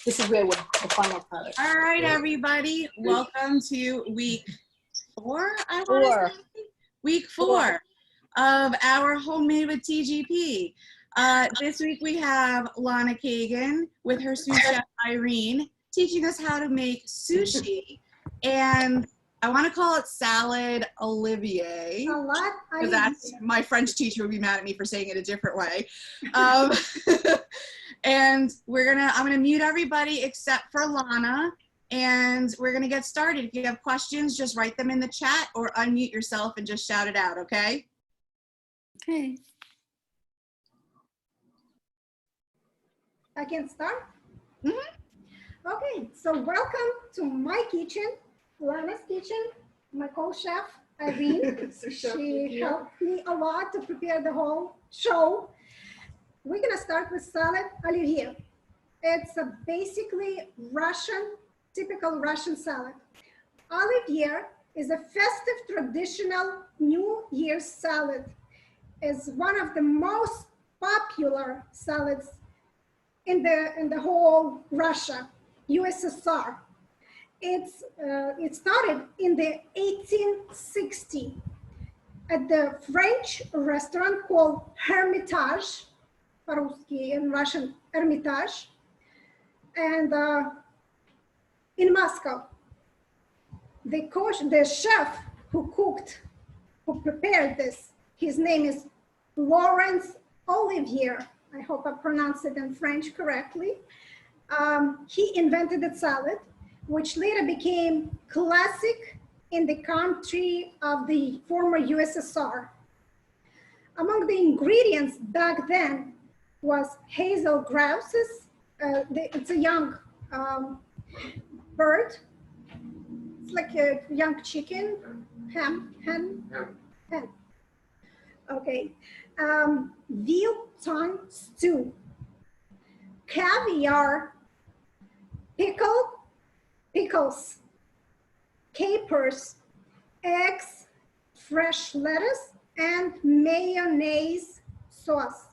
This is where the final part. All right, everybody. Welcome to week four, Week four of our Homemade with TGP. This week we have Lana Kagan with her sous chef Irene teaching us how to make sushi. And I want to call it Salad Olivier. Because that's my French teacher would be mad at me for saying it a different way. And I'm gonna mute everybody except for Lana, and we're gonna get started. If you have questions, just write them in the chat or unmute yourself and just shout it out, okay? Okay. I can start? Mm-hmm. Okay, so welcome to my kitchen, Lana's kitchen, my co-chef, Irene. She helped me a lot to prepare the whole show. We're gonna start with Salad Olivier. It's a basically typical Russian salad. Olivier is a festive traditional New Year's salad. It's one of the most popular salads in the whole Russia, USSR. It started in the 1860 at the French restaurant called Hermitage, по-русски, in Russian, Hermitage, and in Moscow. The chef who prepared this, his name is Laurence Olivier. I hope I pronounced it in French correctly. He invented the salad, which later became classic in the country of the former USSR. Among the ingredients back then was hazel grouses. It's a young bird. It's like a young chicken, hen. Okay. Veal tongue stew, caviar, pickles, capers, eggs, fresh lettuce, and mayonnaise sauce.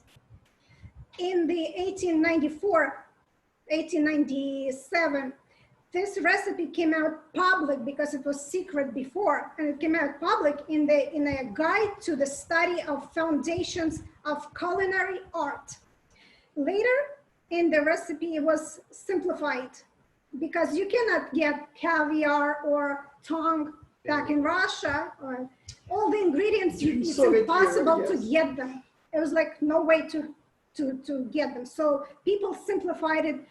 In the 1897, this recipe came out public because it was secret before, and it came out public in a guide to the study of foundations of culinary art. Later in the recipe, it was simplified because you cannot get caviar or tongue back in Russia, or all the ingredients, it's impossible to get them. It was like no way to get them. So people simplified it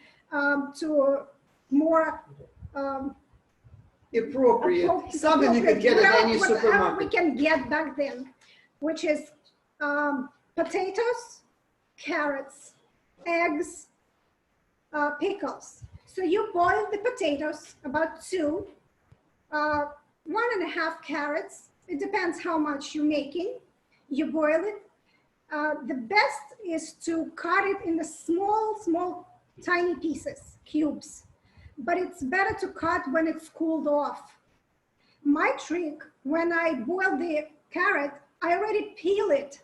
to more appropriate, something you could get at any supermarket. We can get back then, which is potatoes, carrots, eggs, pickles. So you boil the potatoes, about 2, 1.5 carrots. It depends how much you're making. You boil it. The best is to cut it in the small, tiny pieces, cubes. But it's better to cut when it's cooled off. My trick, when I boil the carrot, I already peel it.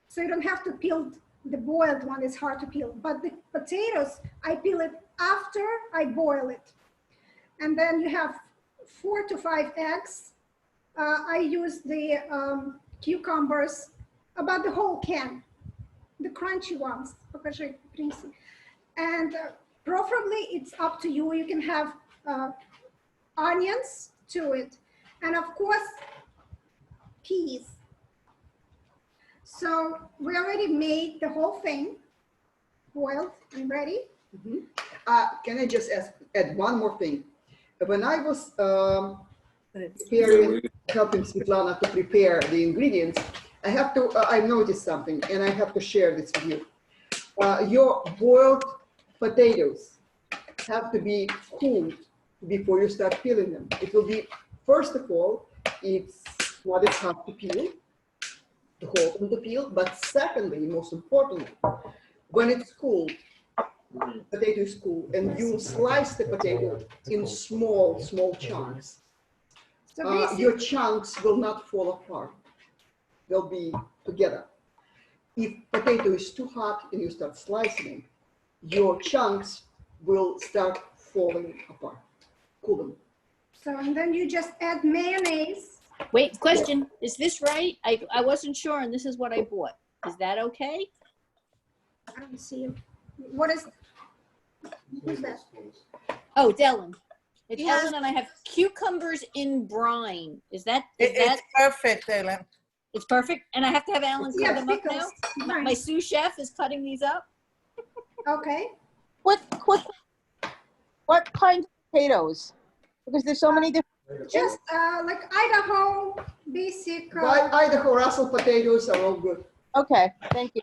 So you don't have to peel the boiled one, it's hard to peel. But the potatoes, I peel it after I boil it. And then you have 4 to 5 eggs. I use the cucumbers, about the whole can, the crunchy ones. And preferably, it's up to you. You can have onions to it. And of course, peas. So we already made the whole thing boiled and ready. Mm-hmm. Can I just add one more thing? When I was helping Svetlana to prepare the ingredients, I noticed something, and I have to share this with you. Your boiled potatoes have to be cooled before you start peeling them. It will be, first of all, it's what is hard to peel, to hold them to peel, but secondly, most importantly, when it's cooled, potato is cool, and you slice the potato in small chunks. So your chunks will not fall apart. They'll be together. If potato is too hot and you start slicing it, your chunks will start falling apart. Cool. So, and then you just add mayonnaise. Wait, question. Is this right? I wasn't sure, and this is what I bought. Is that okay? I don't see it. What is, who's that? Oh, Dylan. It's He has- Dylan, and I have cucumbers in brine. Is that, It's perfect, Ellen. it's perfect? And I have to have Alan cut Yeah, them up now? pickles. My sous chef is cutting these up? Okay. What kind of potatoes? Because there's so many different. Just like Idaho, basic. Idaho Russell potatoes are all good. Okay, thank you.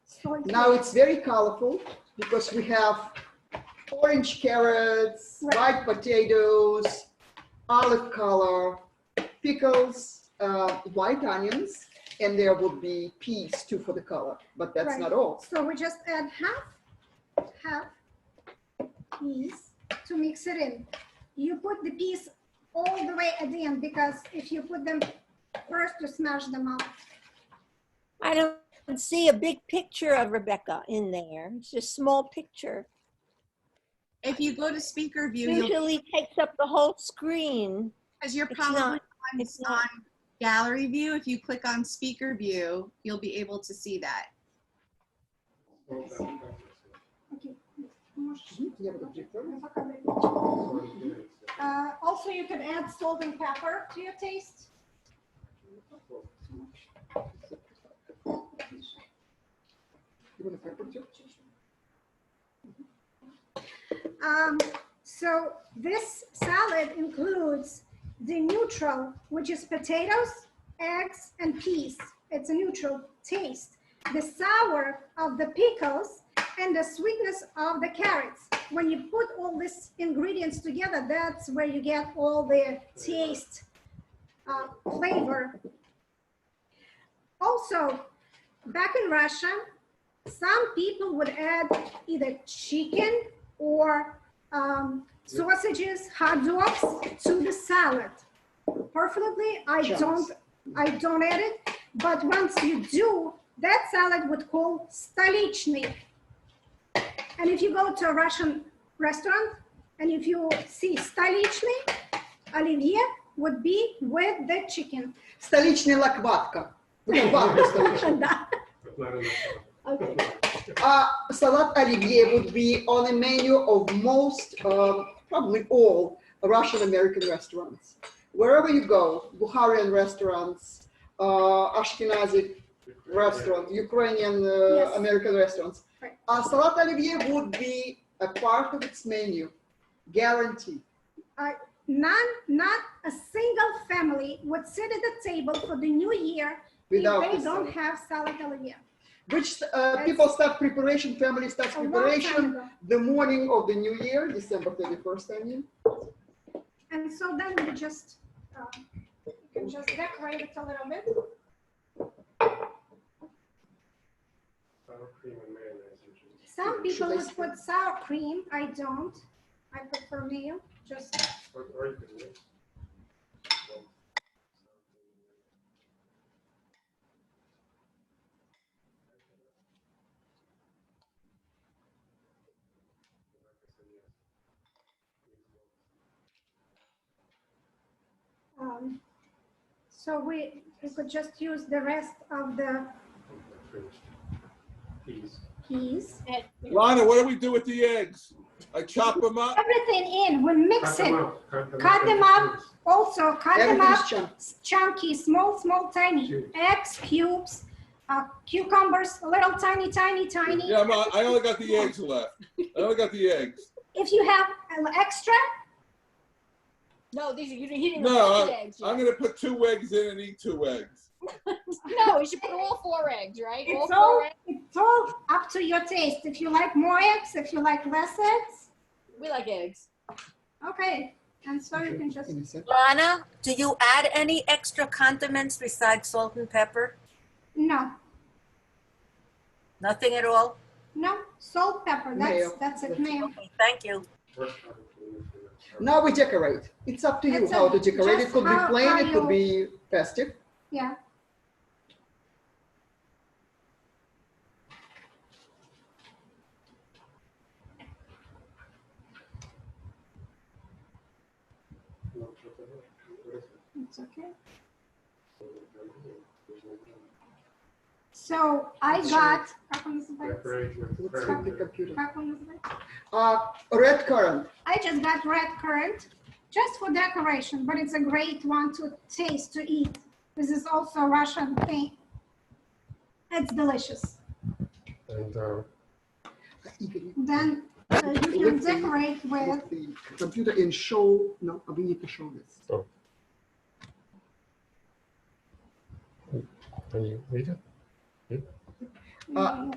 soy Now sauce. it's very colorful because we have orange carrots, white potatoes, olive color, pickles, white onions, and there would be peas too for the color, but that's Right. not all. So we just add half peas to mix it in. You put the peas all the way at the end because if you put them first, you smash them up. I don't see a big picture of Rebecca in there. It's just a small picture. If you go to speaker view, you'll, Usually takes up the whole screen. because you're It's probably not. on, It's not. on gallery view. If you click on speaker view, you'll be able to see that. Okay. Yeah, but the difference- Also, you can add salt and pepper to your taste. You want a pepper too? So this salad includes the neutral, which is potatoes, eggs, and peas. It's a neutral taste. The sour of the pickles and the sweetness of the carrots. When you put all these ingredients together, that's where you get all the taste, flavor. Also, back in Russia, some people would add either chicken or sausages, hot dogs to the salad. Preferably, I don't add it, but once you do, that salad would call stolichny. And if you go to a Russian restaurant and if you see stolichny, Olivier would be with the chicken. Столичная лакватка. Лакватка столичная. Да. Okay. Salad Olivier would be on a menu of most, probably all Russian American restaurants. Wherever you go, Bukharian restaurants, Ashkenazi restaurant, Ukrainian Yes. American restaurants. Right. Salad Olivier would be a part of its menu, guaranteed. Not a single family would sit at the table for the new year Without if they the don't salad. have salad Olivier. Which people start preparation, family starts A long time preparation ago. the morning of the new year, December 31st, I mean. And so then you just, you can just decorate it a little bit. Some people Should I would put sour cream. I don't. I prefer mayo. Just so we could just use the rest of the peas. Lana, what do we do with the eggs? I chop them up? Everything in. We mix it. Cut them up. Also cut them Everything's up. chunks. Chunky, small, tiny. Eggs, cubes, cucumbers, little tiny. Yeah, I only got the eggs left. I only got the eggs. If you have extra, No, these are, he didn't No, put the eggs I'm yet. gonna put 2 eggs in and eat 2 eggs. No, you should put all 4 eggs, right? All it's 4 all, eggs. it's all up to your taste. If you like more eggs, if you like less eggs, We like eggs. okay. And so you can just, In a second. Lana, do you add any extra condiments besides salt and pepper? no, Nothing at all? no, salt, pepper, Mayo. that's it, mayo. Okay, thank you. Now we decorate. It's up to you It's how up- to decorate. It just could be how plain, it could you- be festive. Yeah. It's okay. So I got, What's with the computer? I Red currant. just got red currant, just for decoration, but it's a great one to taste, to eat. This is also a Russian thing. It's delicious. And Then you can decorate with, The computer in show. No, we need to show this. oh. Can you read it?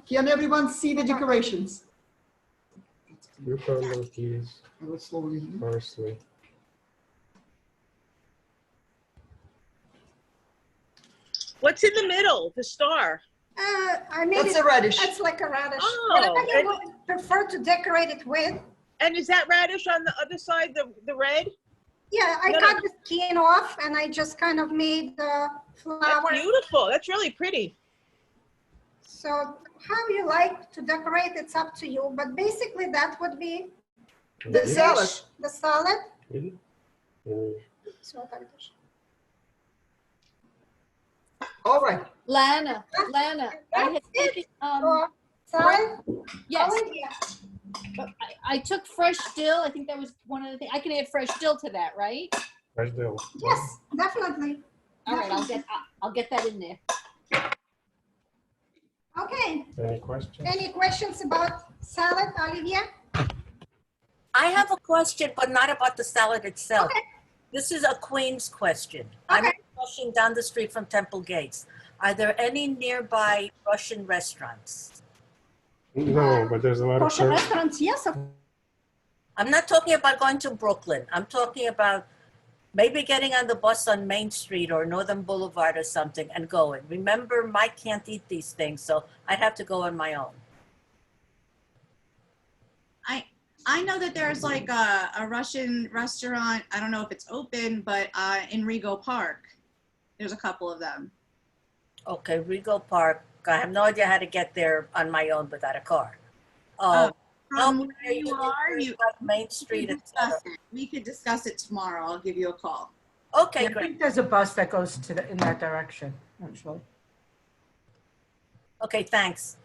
Can everyone see the decorations? Cucumber, keys, I will slowly. parsley. What's in the middle? The star. I made That's it, a radish. it's like a radish. Oh, Whatever you and- would prefer to decorate it with. And is that radish on the other side, the red? Yeah, I No, cut the skin off and I just kind of made the That's flower. beautiful. That's really pretty. So how you like to decorate, it's up to you. But basically that would be The dish, salad. the salad. Read it? All right. Lana, I had taken, Or salad. yes, Olivier. but I took fresh dill. I think that was one of the things. I can add fresh dill to that, right? Fresh dill. Yes, definitely. All right, I'll get that in there. Okay, Any questions? any questions about salad, Olivier? I have a question, but not about the salad itself. Okay. This is a Queen's question. I'm Okay. rushing down the street from Temple Gates. Are there any nearby Russian restaurants? No, but there's a lot of Kosher church. restaurants, yes, of I'm not talking about going to Brooklyn. I'm talking about maybe getting on the bus on Main Street or Northern Boulevard or something and going. Remember, Mike can't eat these things, so I'd have to go on my own. I know that there's like a Russian restaurant. I don't know if it's open, but in Rego Park, there's a couple of them. Okay, Regal Park. I have no idea how to get there on my own without a car. From how where near you are, you like Main we Street, could etc. discuss it. We could discuss it tomorrow. I'll give you a call. Okay, Yeah, I great. think there's a bus that goes to in that direction, actually. Okay, thanks.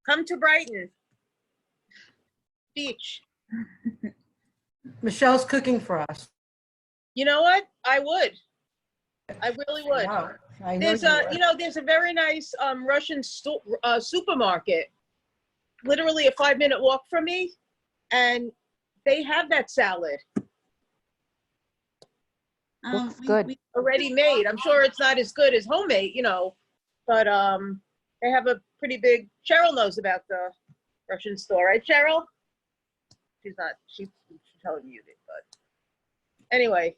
Come to Brighton Beach. Michelle's cooking for us. You know what? I would. I really would. I know There's you a, would. you know, there's a very nice Russian supermarket, literally a 5-minute walk from me, and they have that salad Looks good. already made. I'm sure it's not as good as homemade, you know, but they have a pretty big. Cheryl knows about the Russian store, right, Cheryl? She's not. She's telemuted, but anyway,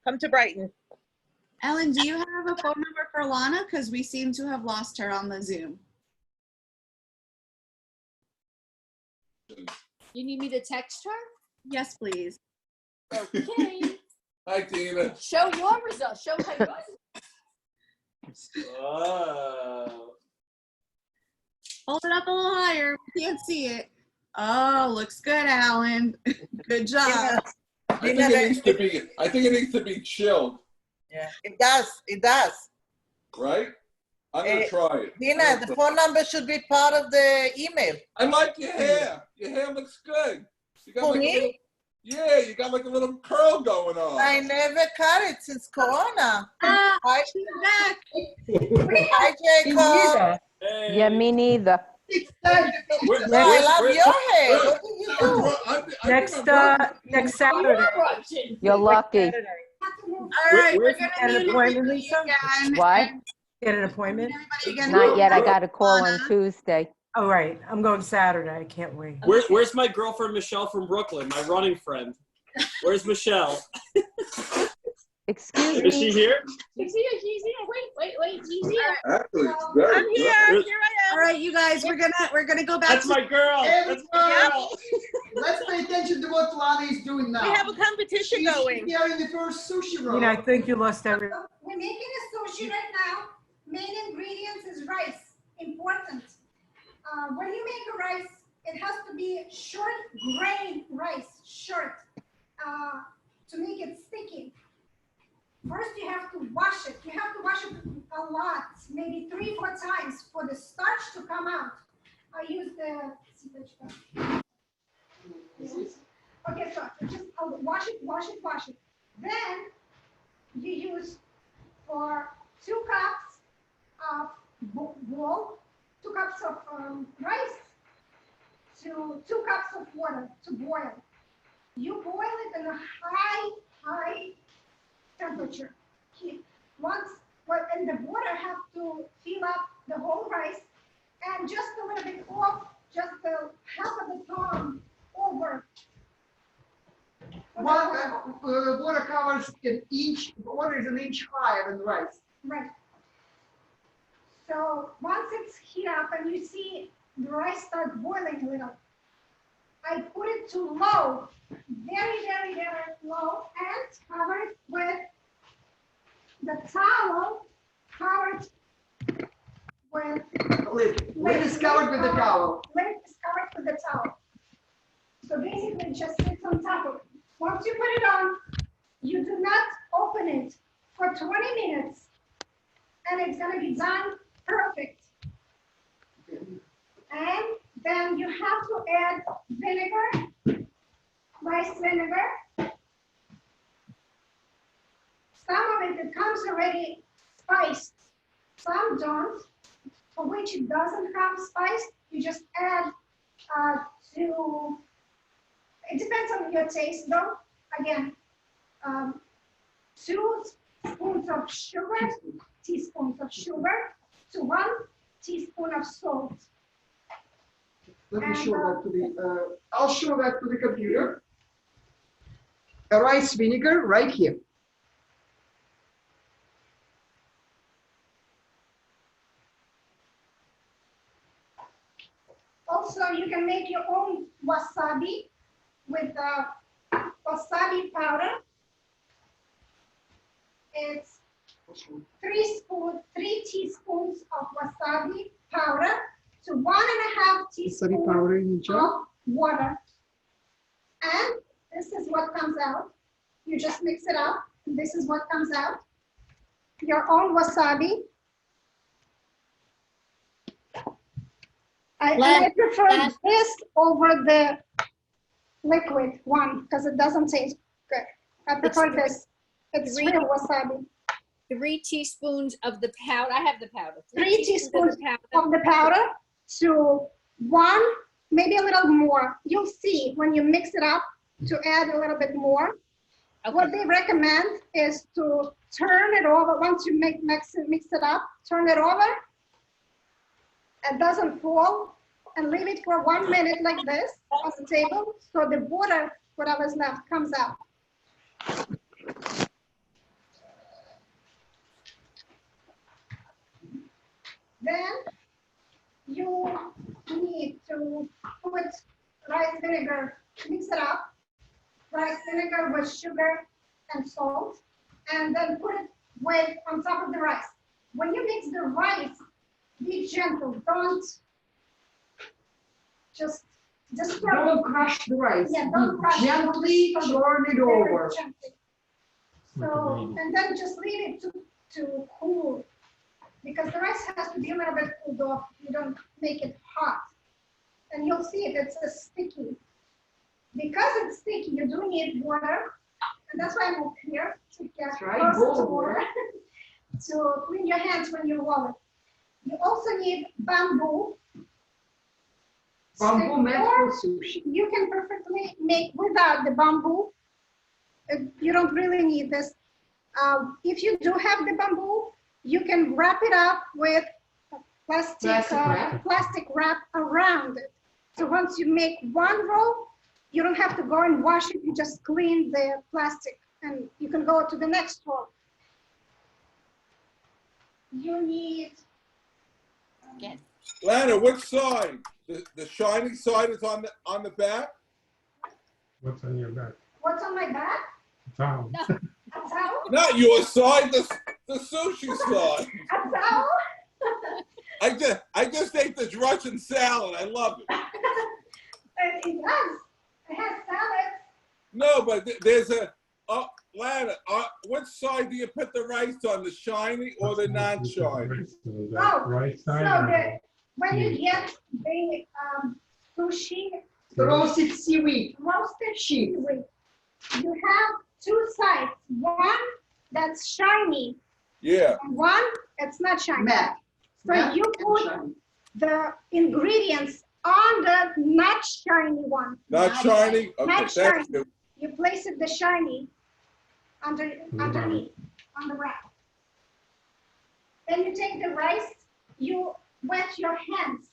come to Brighton. Ellen, do you have a phone number for Lana? Because we seem to have lost her on the Zoom. You need me to text her? Yes, please. Okay. Hi, Tina. Show your results. Show how yours. Wow. Hold it up a little higher. We can't see it. Oh, looks good, Alan. Good job. I think it needs to be chilled, Yeah, it does. It does. right? I'm gonna try it. Dina, the phone number should be part of the email. I like your hair. Your hair looks good. You got For like me? a little, yeah, you got like a little curl going on. I never cut it since Corona. Hi, She's back. hi, Jacob. Yeah, me neither. No, I love your hair. What did you do? Next Saturday. You're lucky. All right, we're Get gonna an need appointment, to Lisa? again. What? Get an appointment? Everybody again. Not yet. I got a call on Tuesday. Oh, right. I'm going Saturday. I can't wait. Where's my girlfriend Michelle from Brooklyn, my running friend? Where's Michelle? Excuse Is she me. here? She's here. Wait. She's here. Actually, it's very I'm here. good. Here I am. All right, you guys, we're gonna go back That's to my girl. That's my girl. Let's pay attention to what Lana is doing now. We have a competition She's going. preparing the first sushi roll. You know, I think you lost every. We're making a sushi right now. Main ingredients is rice. Important. When you make a rice, it has to be short grain rice. Short. to make it sticky, first you have to wash it. You have to wash it a lot, maybe 3-4 times for the starch to come out. I use the, okay, so just wash it. Then you use for 2 cups of bowl, 2 cups of rice, to 2 cups of water to boil. You boil it in a high temperature. And the water have to fill up the whole rice, and just a little bit off, just the half of the palm over. Water covers an inch. Water is an inch higher than rice. Right. So once it's heat up and you see the rice start boiling a little, I put it to low, very low, and cover it with the towel, covered with Lid is covered with the towel. Lid is covered with the towel. So basically, it just sits on top of it. Once you put it on, you do not open it for 20 minutes, and it's going to be done perfect. And then you have to add vinegar, rice vinegar. Some of it comes already spiced. Some don't, for which it doesn't come spiced. You just add it depends on your taste though. Again, 2 teaspoons of sugar to 1 teaspoon of salt. Let me show that to the, I'll show that to the computer. A rice vinegar right here. Also, you can make your own wasabi with wasabi powder. It's 3 teaspoons of wasabi powder to 1.5 teaspoons of water. And this is what comes out. You just mix it up, and this is what comes out. Your own wasabi. I prefer this over the liquid one because it doesn't taste good. I prefer this. It's real wasabi. 3 teaspoons of the powder. I have the powder. 3 teaspoons of the powder to 1, maybe a little more. You'll see when you mix it up to add a little bit more. Okay. What they recommend is to turn it over. Once you mix it up, turn it over. It doesn't fall, and leave it for 1 minute like this on the table so the water, whatever's left, comes out. Then you need to put rice vinegar, mix it up, rice vinegar with sugar and salt, and then put it on top of the rice. When you mix the rice, be gentle. Don't just don't crush the rice. Yeah, don't crush. Gently turn it over. So, and then just leave it to cool, because the rice has to be a little bit cooled off. You don't make it hot, and you'll see it's sticky. Because it's sticky, you do need water, and that's why I'm up here to get closer to water to clean your hands when you roll it. You also need bamboo. Bamboo meant for sushi. You can perfectly make without the bamboo. You don't really need this. If you do have the bamboo, you can wrap it up with plastic wrap around it. So once you make 1 roll, you don't have to go and wash it. You just clean the plastic, and you can go to the next roll. You need. Lana, which side? The shiny side is on the back? What's on your back? What's on my back? Towel. A towel? Not your side, the sushi side. A towel? I just ate this Russian salad. I love it. It does. It has salad. No, but there's a, Lana, which side do you put the rice on, the shiny or the non-shiny? Oh, Right so side. when you get the sushi The roasted seaweed. roasted seaweed, you have two sides. One that's shiny Yeah. and one that's not shiny. Matte. So Matte you and put shiny. the ingredients on the not shiny one. Not shiny? Okay, Not thank shiny. you. You place it the shiny underneath on the wrap. Then you take the rice, you wet your hands,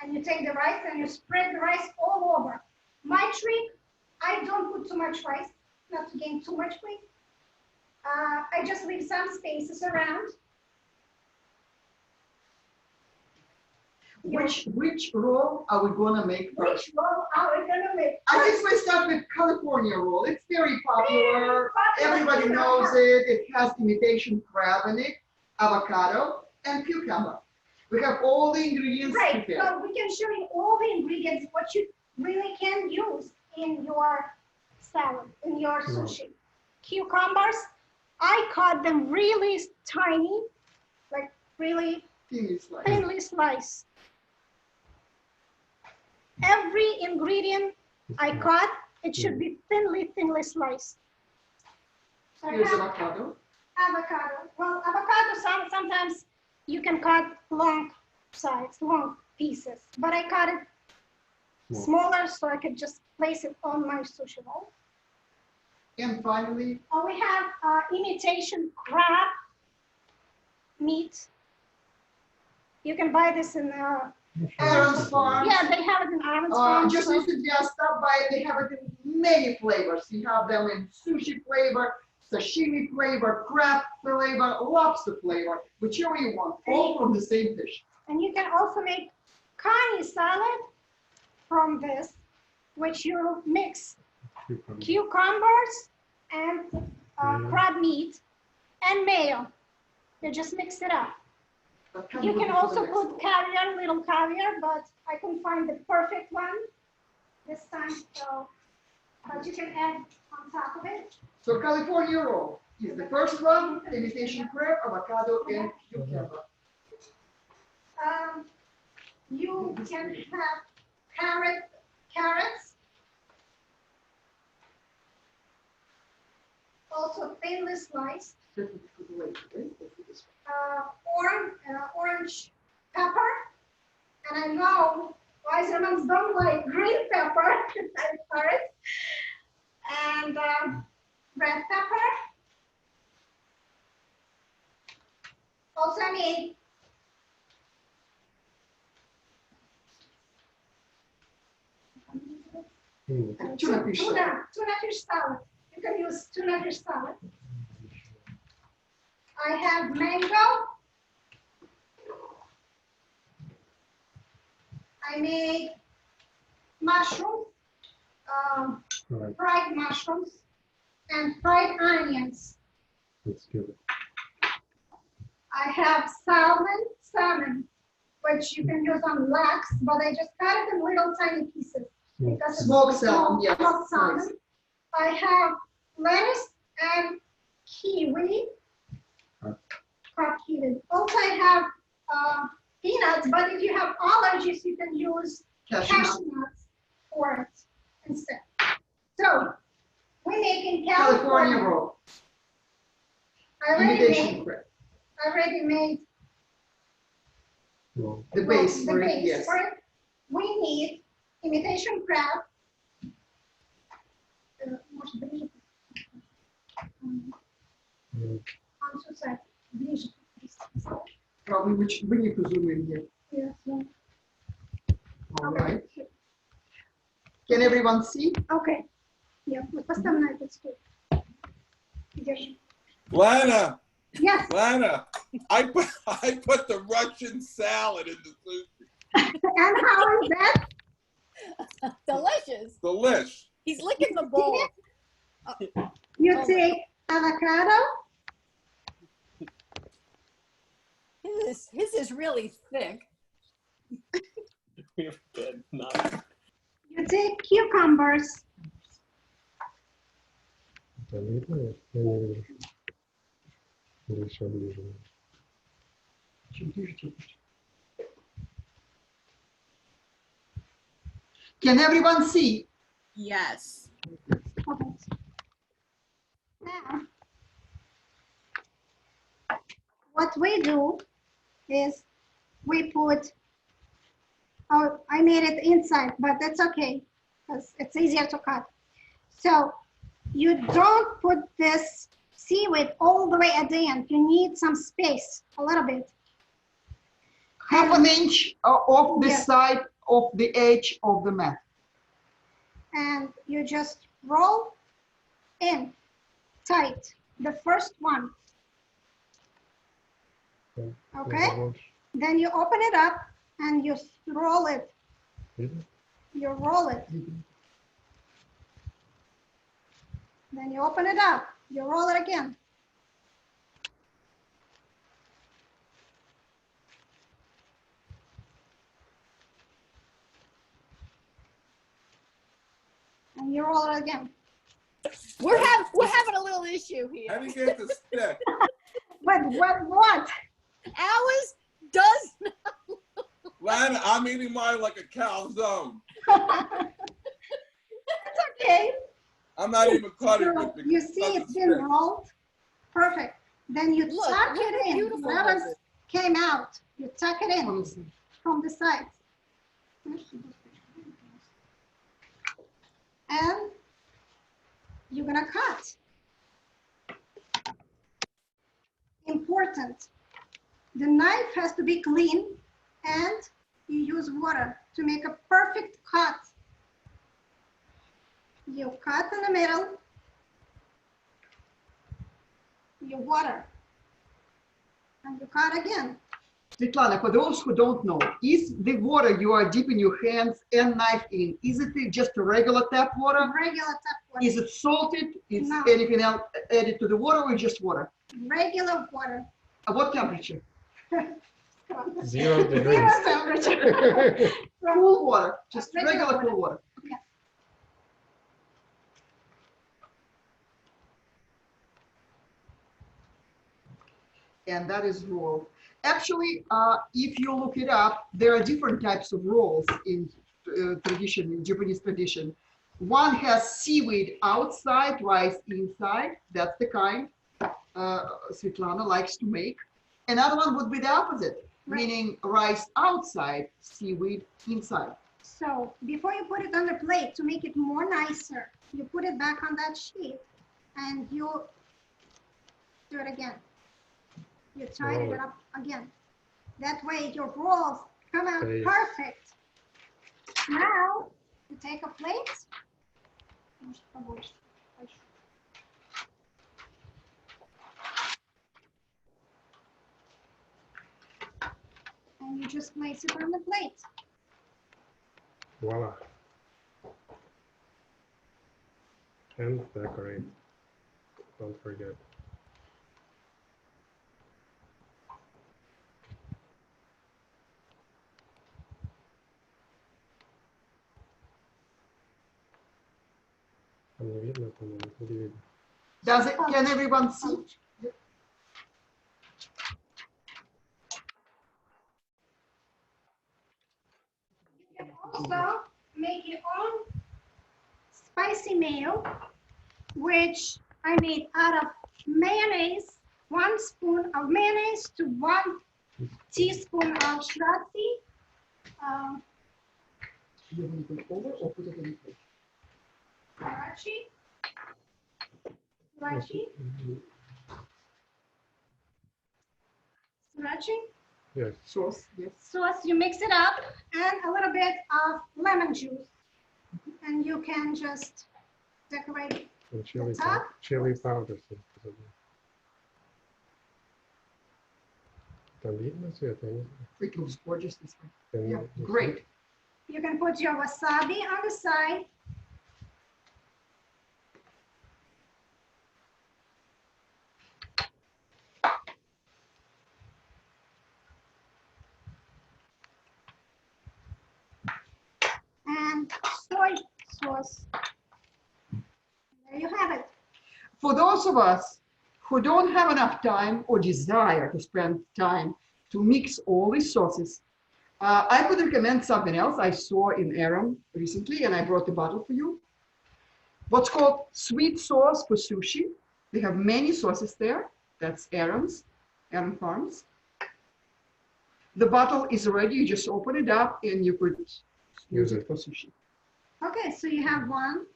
and you take the rice and you spread the rice all over. My trick, I don't put too much rice, not to gain too much weight. I just leave some spaces around. Which roll are we gonna make first? Which roll are we gonna make? I guess we start with California roll. It's very popular. Everybody knows it. It has imitation crab in it, avocado, and cucumber. We have all the ingredients Right, prepared. so we can show you all the ingredients, what you really can use in your salad, in your sushi. Cucumbers, I cut them really tiny, like really thinly sliced. Every ingredient I cut, it should be thinly sliced. So I Here's have avocado. avocado. Well, avocado, sometimes you can cut long sides, long pieces, but I cut it smaller so I could just place it on my sushi roll. And finally, We have imitation crab meat. You can buy this in Aaron's Farm. Yeah, they have it in Aaron's Farm. Just recently I stopped by. They have it in many flavors. You have them in sushi flavor, sashimi flavor, crab flavor, lobster flavor, whichever you want, all from the same fish. And you can also make carne salad from this, which you mix cucumbers and crab meat and mayo. You just mix it up. You can also put caviar, little caviar, but I couldn't find the perfect one this time, so, but you can add on top of it. So California roll is the first one, imitation crab, avocado, and cucumber. You can have carrots, also thinly sliced, orange pepper, and I know Weisermans don't like green pepper, and red pepper. Also I made Tuna fish salad. Tuna fish salad. You can use tuna fish salad. I have mango. I made mushrooms, fried mushrooms, and fried onions. Let's give it. I have salmon, which you can use on lax, but I just cut it in little tiny pieces. Because it's Smoked salmon, yes. smoked salmon. Nice. I have lettuce and kiwi. Cut kiwi. Also, I have peanuts, but if you have allergies, you can use cashew nuts for it instead. So, we're making California roll. I Imitation crab. already made The base the for it, base yes. for it. We need imitation crab. Может, ближе. I'm so sorry. Ближе. Probably which we need to zoom in here. Yes, yeah. All right. Can everyone see? Okay. Yeah, вот поставь на этот стул. Держи. Lana, Yes. Lana, I put the Russian salad in the sushi. And how is that? Delicious. Delish. He's licking the bowl. You take avocado. His is really thick. You take cucumbers. Там видно? Я не вижу. Или все ближе? Чем ближе, тем лучше. Can everyone see? Yes. Okay. Now, what we do is we put, oh, I made it inside, but that's okay, because it's easier to cut. So you don't put this seaweed all the way at the end. You need some space, a little bit. Half an inch off the Yes. side of the edge of the mat. And you just roll in tight, the first one. Okay? Then you open it up and you roll it. You roll it. Then you open it up. You roll it again. And you roll it again. We're having a little issue How here. do you get the stick? But what? Ours does not. Lana, I'm eating mine like a calzone. It's okay. I'm not even cutting So with the you see it's been rolled. Perfect. Then you Look, tuck look it how in. beautiful Whatever this is. came out, you tuck it in from the sides. And you're gonna cut. Important. The knife has to be clean and you use water to make a perfect cut. You cut in the middle, you water, and you cut again. Svetlana, for those who don't know, is the water you are dipping your hands and knife in, is it just a regular tap water? Regular tap water. Is it salted? Is No. anything else added to the water or just water? Regular water. At what temperature? 0 degrees. Zero temperature. Cool water, just Regular regular water. cool water. Yeah. And that is roll. Actually, if you look it up, there are different types of rolls in tradition, in Japanese tradition. One has seaweed outside, rice inside. That's the kind Svetlana likes to make. Another one would be the opposite, meaning rice outside, seaweed inside. So before you put it on the plate, to make it more nicer, you put it back on that sheet and you do it again. You tighten it up again. That way your rolls come out perfect. Now you take a plate. And you just place it on the plate. Voila. And decorate. Don't forget. Там не видно, по-моему, или видно? Does it, can everyone see? You can also make your own spicy mayo, which I made out of mayonnaise, 1 spoon of mayonnaise to 1 teaspoon of shirazi. You want to go over or put it in the plate? Sriracha, Yes. Sauce, yes. sauce, you mix it up, and a little bit of lemon juice. And you can just decorate And chili, the top. chili powder. Там видно цвет? Я не знаю. It looks gorgeous this way. Can Yeah, you see? great. You can put your wasabi on the side. And soy sauce. There you have it. For those of us who don't have enough time or desire to spend time to mix all these sauces, I would recommend something else I saw in Aram recently, and I brought a bottle for you. What's called sweet sauce for sushi. They have many sauces there. That's Aram's, Aram Farms. The bottle is ready. You just open it up and you could use it for sushi. Okay, so you have one.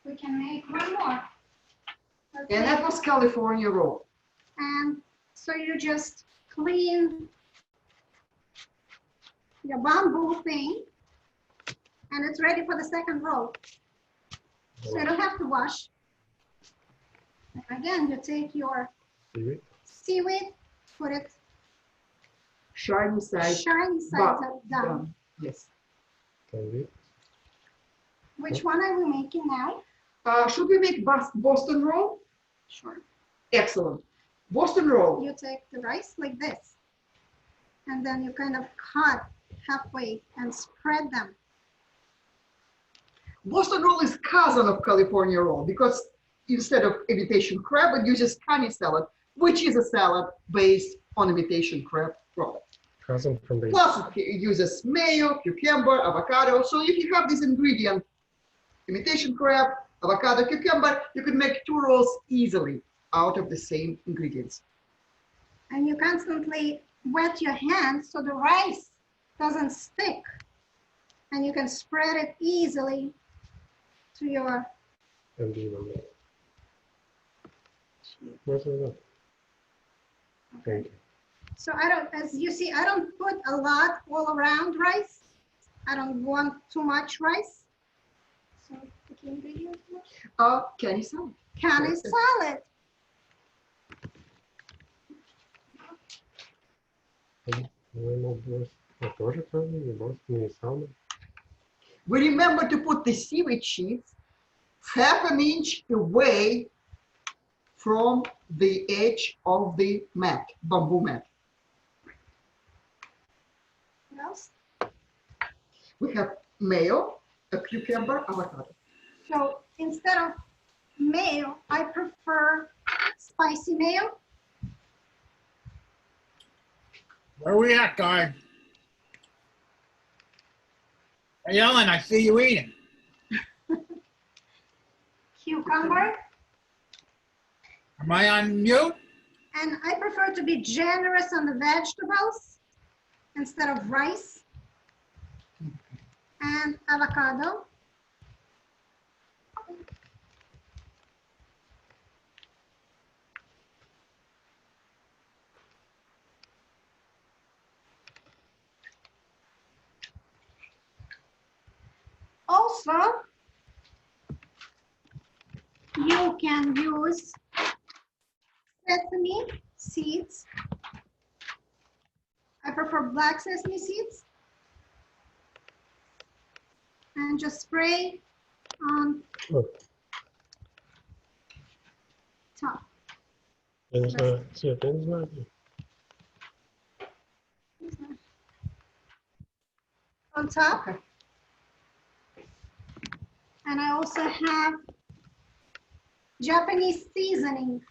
We can make one more. Okay. And that was California roll. And so you just clean your bamboo thing, and it's ready for the second roll. So you don't have to wash. Again, you take your seaweed, put it Shiny side. down. Yes. Which one are we making now? Should we make Boston roll? Sure. Excellent. Boston roll. You take the rice like this, and then you kind of cut halfway and spread them. Boston roll is cousin of California roll because instead of imitation crab, it uses canny salad, which is a salad based on imitation crab product. Cousin from the Plus, it uses mayo, cucumber, avocado. So if you have this ingredient, imitation crab, avocado, cucumber, you can make 2 rolls easily out of the same ingredients. And you constantly wet your hands so the rice doesn't stick. And you can spread it easily to your... Where's it? Thank you. So I don't, as you see, I don't put a lot all around rice. I don't want too much rice. So the ingredients. Canny salad. Canny salad. We remember to put the seaweed sheets half an inch away from the edge of the mat, bamboo mat. What else? We have mayo, a cucumber, avocado. So instead of mayo, I prefer spicy mayo. Where we at, guy? Hey, Ellen, I see you eating. Cucumber. Am I on mute? And I prefer to be generous on the vegetables instead of rice. And avocado. Also, you can use sesame seeds. I prefer black sesame seeds. And just spray on top. On top. Okay. And I also have Japanese seasoning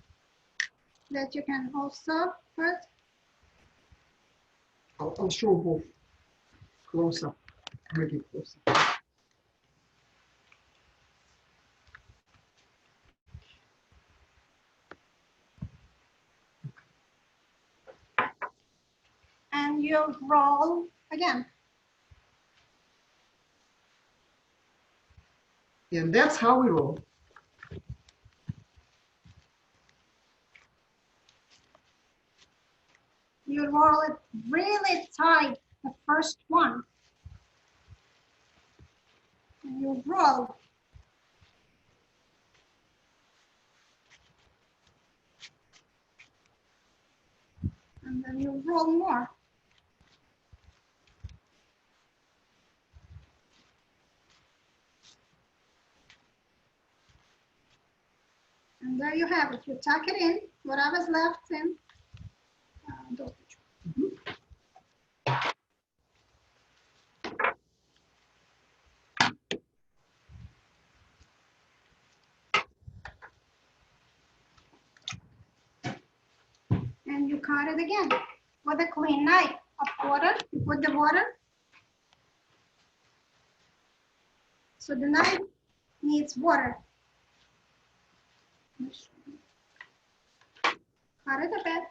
that you can also put. I'll show both close up. Really close up. And you roll again. And that's how we roll. You roll it really tight, the first one. And you roll. And then you roll more. And there you have it. You tuck it in, whatever's left in. cut it again with a clean knife of water. You put the water. So the knife needs water. Cut it a bit.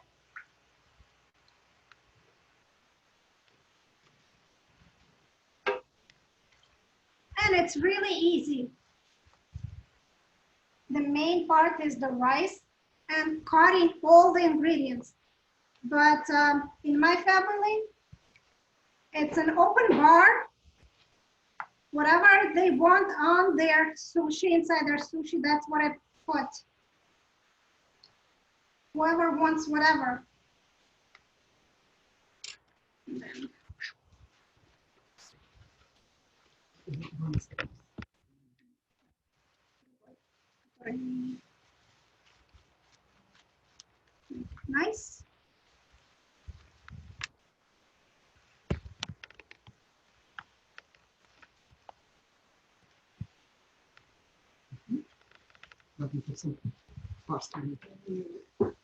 And it's really easy. The main part is the rice and cutting all the ingredients. But in my family, it's an open bar. Whatever they want on their sushi, inside their sushi, that's what I put. Whoever wants whatever. And then nice. Let me put some pasta in it.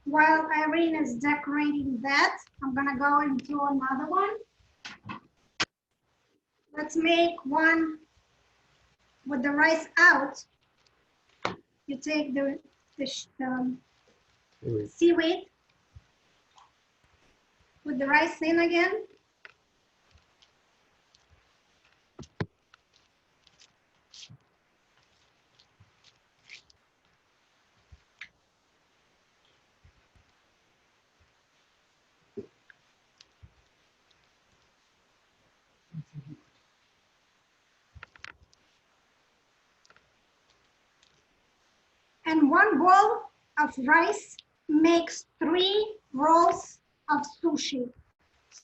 While Irene is decorating that, I'm gonna go into another one. Let's make one with the rice out. You take the seaweed, put the rice in again. And one bowl of rice makes 3 rolls of sushi.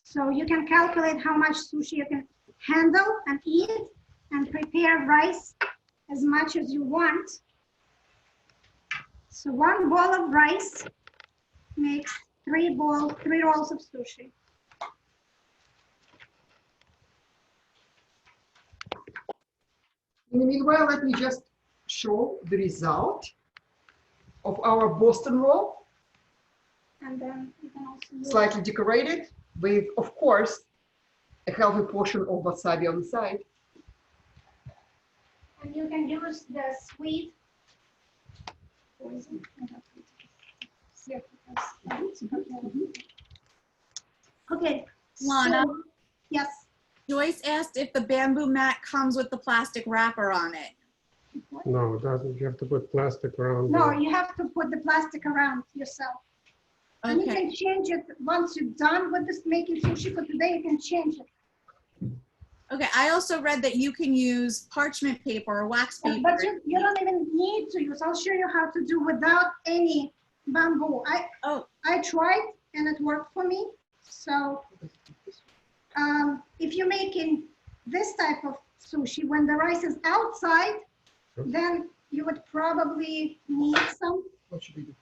So you can calculate how much sushi you can handle and eat and prepare rice as much as you want. So one bowl of rice makes 3 rolls of sushi. In the meanwhile, let me just show the result of our Boston roll. And then you can also use Slightly decorated with, of course, a healthy portion of wasabi on the side. And you can use the sweet poison. Okay, Lana. so, yes. Joyce asked if the bamboo mat comes with the plastic wrapper on it. No, it doesn't. You have to put plastic around. No, you have to put the plastic around yourself. Okay. And you can change it once you're done with this making sushi for today, you can change it. Okay, I also read that you can use parchment paper or wax paper. But you don't even need to use. I'll show you how to do without any bamboo. I tried and it worked for me. So if you're making this type of sushi, when the rice is outside, then you would probably need some. What should we do?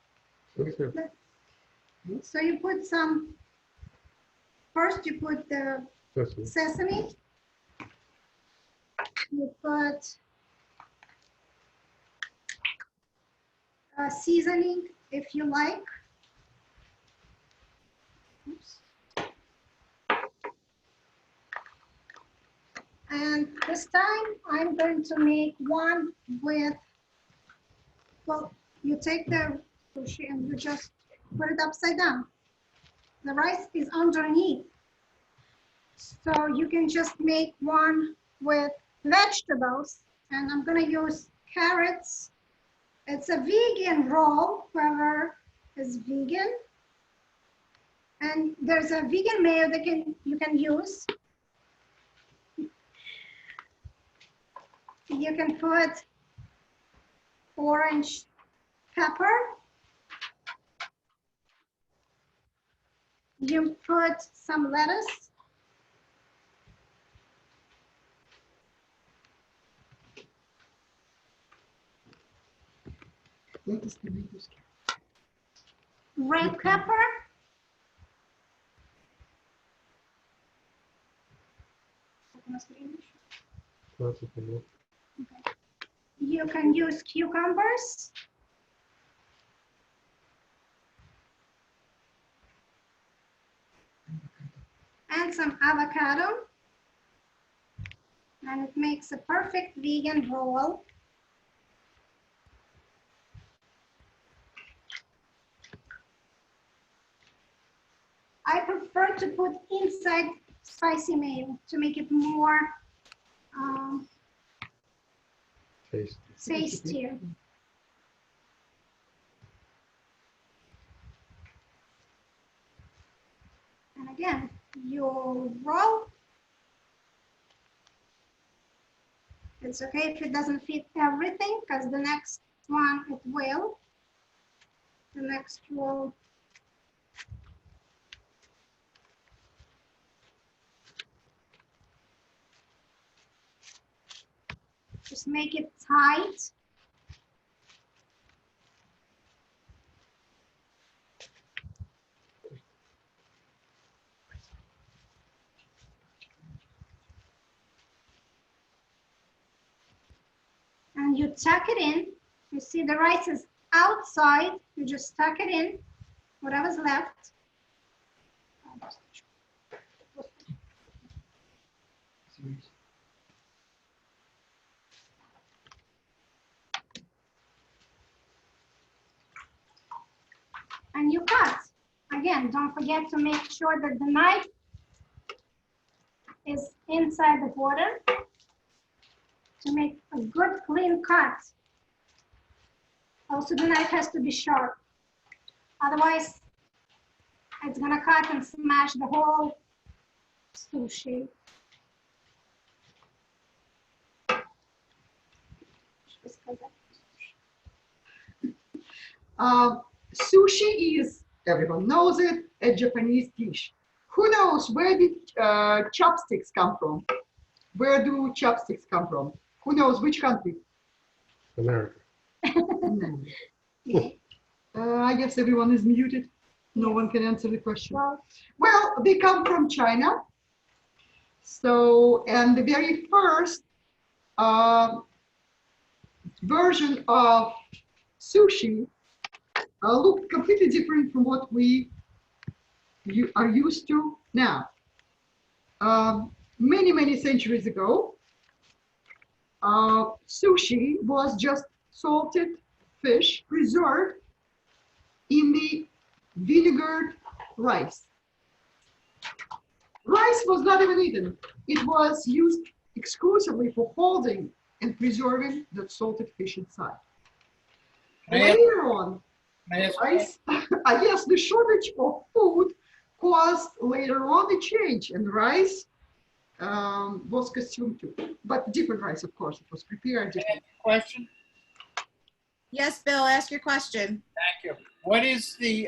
So you put some, first you put the sesame. You put seasoning if you like. Oops. And this time I'm going to make one with, well, you take the sushi and you just put it upside down. The rice is underneath. So you can just make one with vegetables, and I'm gonna use carrots. It's a vegan roll, whoever is vegan. And there's a vegan mayo that you can use. You can put orange pepper. You put some lettuce. Lettuce, tomatoes, Red pepper. you can use cucumbers. And some avocado. And it makes a perfect vegan roll. I prefer to put inside spicy mayo to make it more tastier. And again, you roll. It's okay if it doesn't fit everything, because the next one it will. The next roll. Just make it tight. And you tuck it in. You see the rice is outside. You just tuck it in, whatever's left. And you cut. Again, don't forget to make sure that the knife is inside the border to make a good clean cut. Also, the knife has to be sharp. Otherwise, it's gonna cut and smash the whole sushi. Sushi is, everyone knows it, a Japanese dish. Who knows where did chopsticks come from? Where do chopsticks come from? Who knows which country? America. I guess everyone is muted. No one can answer the question. Well, they come from China. So, and the very first version of sushi looked completely different from what we are used to now. Many centuries ago, sushi was just salted fish preserved in the vinegared rice. Rice was not even eaten. It was used exclusively for holding and preserving the salted fish inside. Later on, rice, yes, the shortage of food caused later on a change, and rice was consumed too. But different rice, of course, it was prepared differently. Question? Yes, Bill, ask your question. Thank you. What is the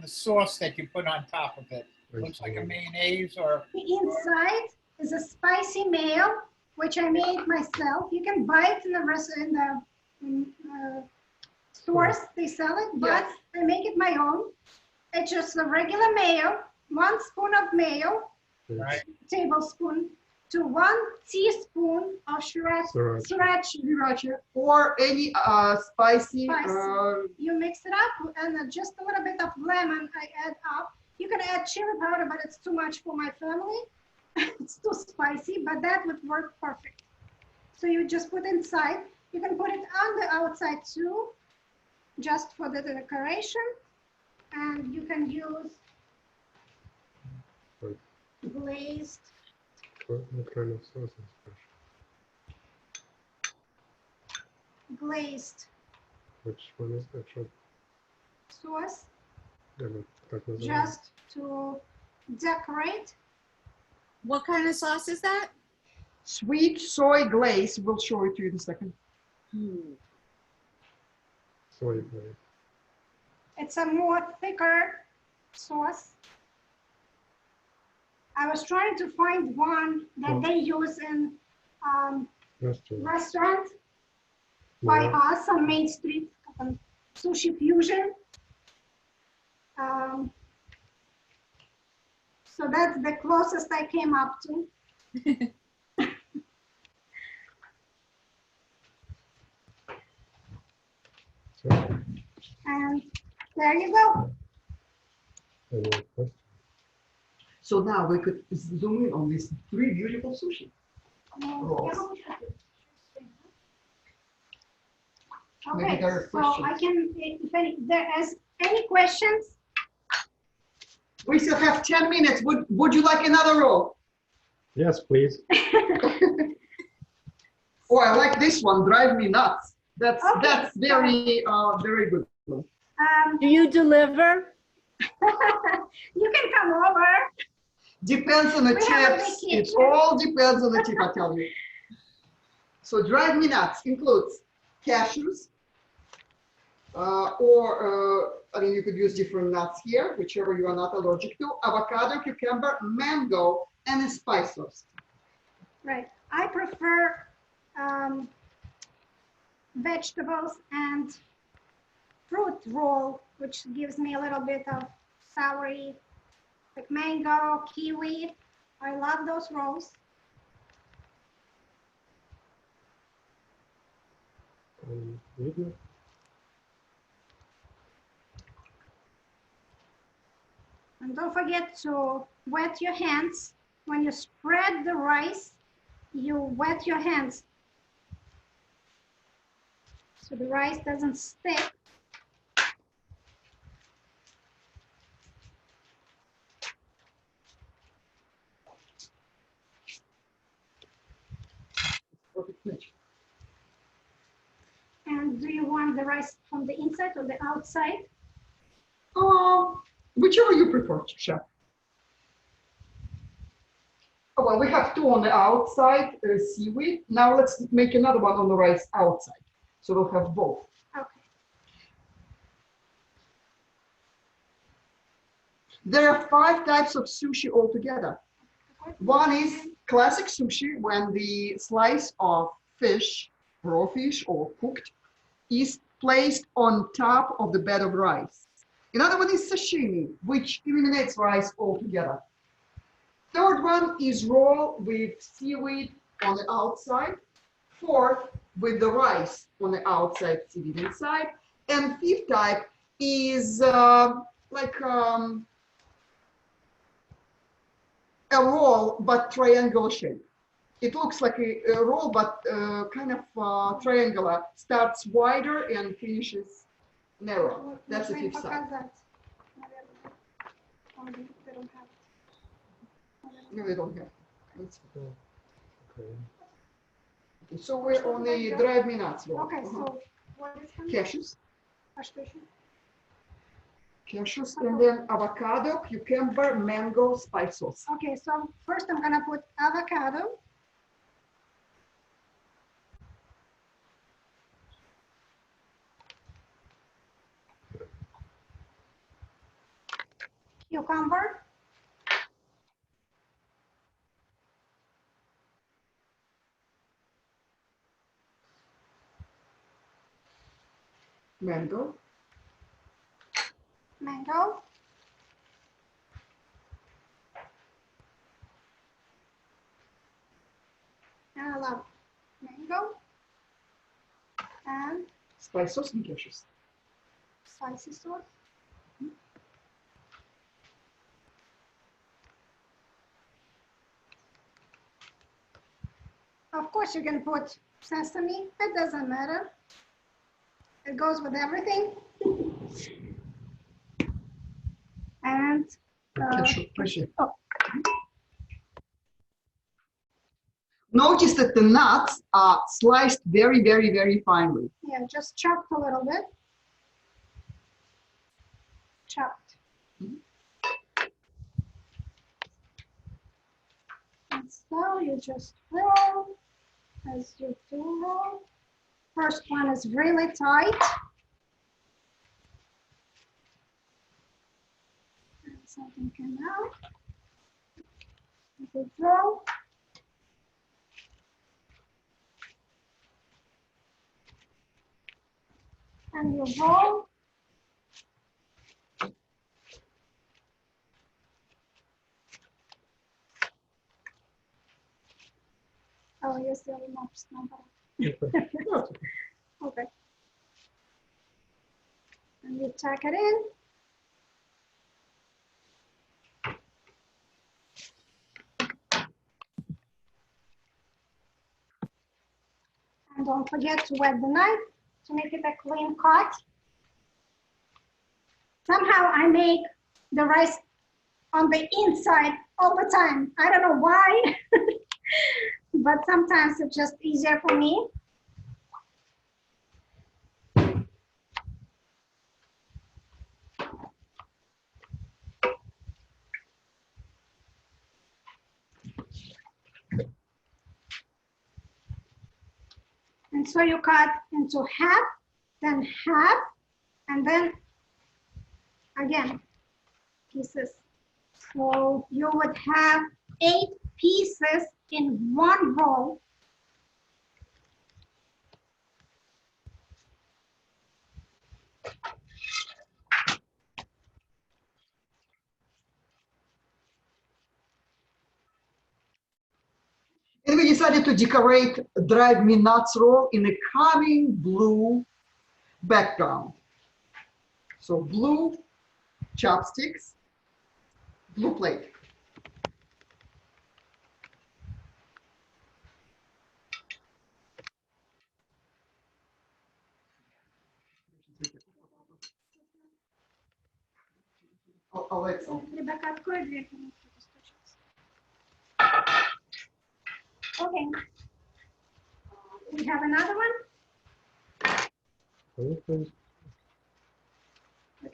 sauce that you put on top of it? Looks like a mayonnaise or? The inside is a spicy mayo, which I made myself. You can buy it in the restaurant, in the stores, they sell it, but I make it my own. It's just a regular mayo, 1 spoon of mayo, Right. tablespoon, to 1 teaspoon of sriracha, or any spicy. You mix it up, and just a little bit of lemon I add up. You can add chili powder, but it's too much for my family. It's too spicy, but that would work perfect. So you just put inside. You can put it on the outside too, just for the decoration. And you can use glazed. What kind of sauce is fresh? Glazed Which one is that from? sauce, Yeah, but that was just to decorate. What kind of sauce is that? Sweet soy glaze. We'll show it to you in a second. soy glaze. It's a more thicker sauce. I was trying to find one that they use in restaurant by us on Main Street, Sushi Fusion. So that's the closest I came up to. And there you go. So now we could zoom in on these three beautiful sushi rolls. Maybe Okay, there are so questions. I can, if there is any questions? We still have 10 minutes. Would you like another roll? Yes, please. Oh, I like this one. Drive me nuts. That's Okay, that's very very good one. Do you deliver? You can come over. Depends on the We have a big tips. It kitchen. all depends on the tip, I tell you. So drive me nuts includes cashews, I mean, you could use different nuts here, whichever you are not allergic to, avocado, cucumber, mango, and a spice sauce. Right. I prefer vegetables and fruit roll, which gives me a little bit of soury, like mango, kiwi. I love those rolls. And don't forget to wet your hands. When you spread the rice, you wet your hands so the rice doesn't stick. And do you want the rice from the inside or the outside? Whichever you prefer, chef. Oh, well, we have two on the outside, seaweed. Now let's make another one on the rice outside. So we'll have both. Okay. There are 5 types of sushi altogether. One is classic sushi, when the slice of fish, raw fish or cooked, is placed on top of the bed of rice. Another one is sashimi, which eliminates rice altogether. Third one is raw with seaweed on the outside. Fourth, with the rice on the outside, seaweed inside. And fifth type is like a roll, but triangular shape. It looks like a roll, but kind of triangular. Starts wider and finishes narrow. That's the fifth side. No, they don't have. Okay. So we're on the dried me nuts roll. Okay, so what is it? Cashews. Cashews, and then avocado, cucumber, mango, spice sauce. Okay, so first I'm gonna put avocado. Cucumber. Mango. Mango. And I love mango. And Spice sauce and cashews. spicy sauce. Of course, you can put sesame. It doesn't matter. It goes with everything. And oh. Notice that the nuts are sliced very, very, very finely. Yeah, just chopped a little bit. Chopped. And so you just roll as you do roll. First one is really tight. And something came out. You roll. And you roll. Oh, you still not number. Okay. And you tuck it in. And don't forget to wet the knife to make it a clean cut. Somehow I make the rice on the inside all the time. I don't know why, but sometimes it's just easier for me. And so you cut into half, then half, and then again, pieces. So you would have 8 pieces in one roll. And we decided to decorate dried me nuts roll in a calming blue background. So blue chopsticks, blue plate. Alexa. Rebecca, okay. We have another one.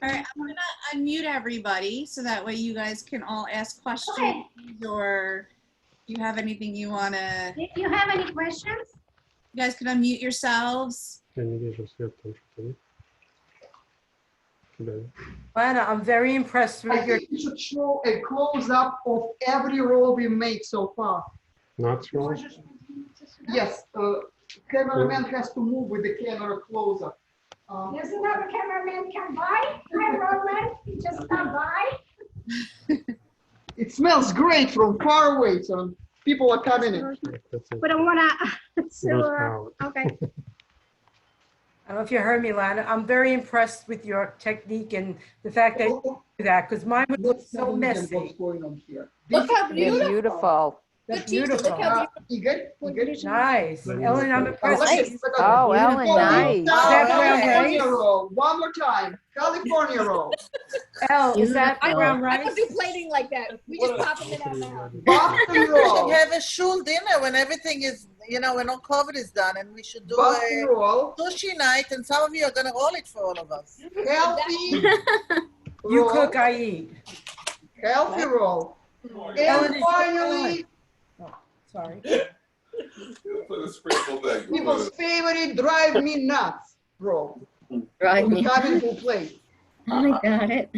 All right, I'm gonna unmute everybody so that way you guys can all ask questions or you have anything you wanna. If you have any questions, you guys can unmute yourselves. Lana, I'm very impressed I with your. think you should show a close-up of every roll we made so far. Nuts roll? Yes, cameraman has to move with the camera closer. there's another cameraman can buy. Hi, Roland, he just come by. It smells great from far away, so people are coming in. We don't wanna, okay. I don't know if you heard me, Lana. I'm very impressed with your technique and the fact that you do that, because mine would look so messy. What's going on here? Look how They're beautiful. beautiful. They're Good teacher, look beautiful. how You good? You good? Nice. Ellen, I'm impressed. Oh, Ellen, nice. Is that brown California rice? roll. One more time. California roll. Elle, is that I brown don't rice? do plating like that. We just pop them in our mouth. Boston We roll. should have a shul dinner when everything is, you know, when all COVID is done, and we should do Boston a roll. sushi night, and some of you are gonna roll it for all of us. Healthy You roll. cook, I eat. Healthy roll. Ellen, And is your finally, Sorry. For the sprinkle thing. people's favorite drive me nuts roll. Drive me. Cabin full plate. I got it.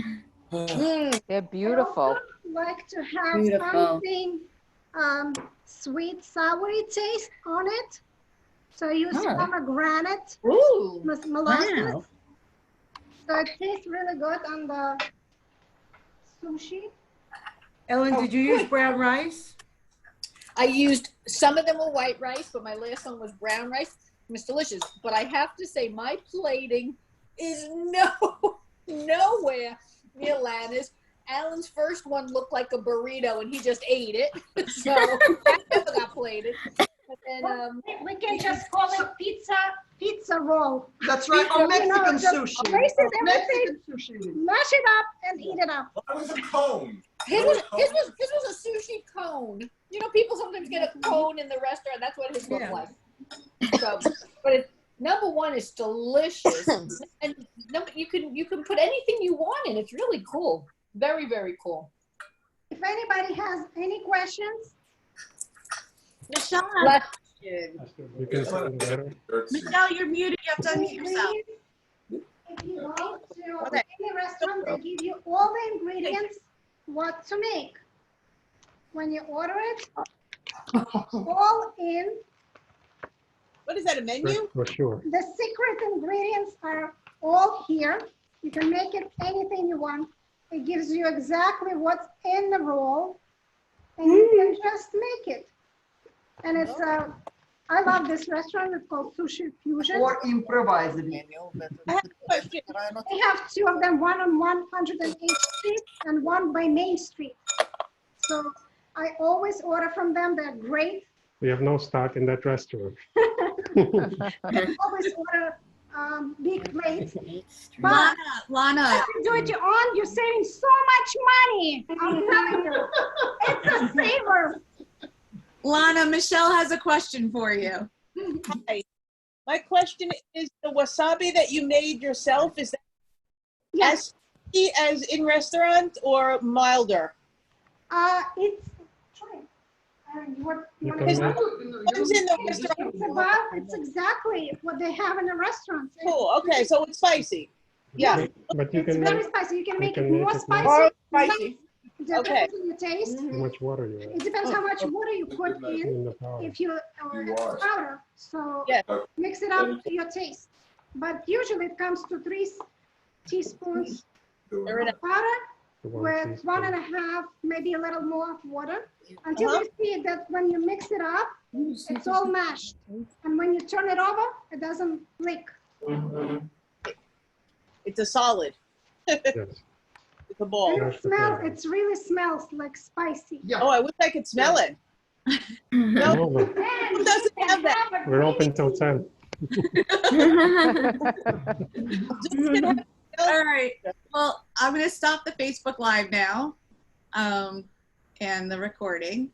They're beautiful. Like to have Beautiful. something sweet, soury taste on it. So I use Oh. pomegranate, Ooh. molasses. Wow. So it tastes really good on the sushi. Ellen, did you use brown rice? I used, some of them were white rice, but my last one was brown rice. It was delicious. But I have to say, my plating is nowhere near Lana's. Alan's first one looked like a burrito, and he just ate it. So that never got plated. And then, We can just call it pizza roll. That's right. Or Mexican just sushi. Place it, Or everything, Mexican sushi. mash it up and eat it up. Why was a cone? his was a sushi cone. You know, people sometimes get a cone in the restaurant. That's what his looked Yeah. like. So, but it, number one is delicious, and number, you can put anything you want in. It's really cool. Very, very cool. If anybody has any questions, Michelle, Let- You can see it better. Michelle, you're muted. You have to unmute yourself. if you go to any restaurant, they give you all the ingredients, what to make. When you order it, all in. What is that, a menu? For sure. The secret ingredients are all here. You can make it anything you want. It gives you exactly what's in the roll, and you can just make it. And it's I love this restaurant. It's called Sushi Fusion. Or improvise it. I have a question. They have two of them, one on 108th Street and one by Main Street. So I always order from them. They're great. We have no stock in that restaurant. I always order big plates. But Lana. if you do it your own, you're saving so much money. I'm telling you. It's a saver. Lana, Michelle has a question for you. Hi. My question is, the wasabi that you made yourself, is that Yes. as spicy as in restaurant or milder? It's try. What You what can is make- Comes in the restaurant. it's exactly what they have in the restaurants. Cool. Okay, so it's spicy. Yeah. But you It's can very make spicy. You can make can it make more it spicy. more less. spicy. It depends Okay. on your taste. how much water you It add depends how much water you put in. in the powder. If you or it's powder, so Yeah. mix it up to your taste. But usually it comes to 3 teaspoons They're in of powder The one with teaspoon. 1.5, maybe a little more of water, until you see that when you mix it up, it's all mashed. And when you turn it over, it doesn't leak. It's a solid. Yes. It's a ball. And Mashed it smells, potato. it really smells like spicy. Yeah. Oh, I wish I could smell it. Come over. And Who doesn't you can have that? have a We're really open till 10. All right. Well, I'm going to stop the Facebook Live now and the recording.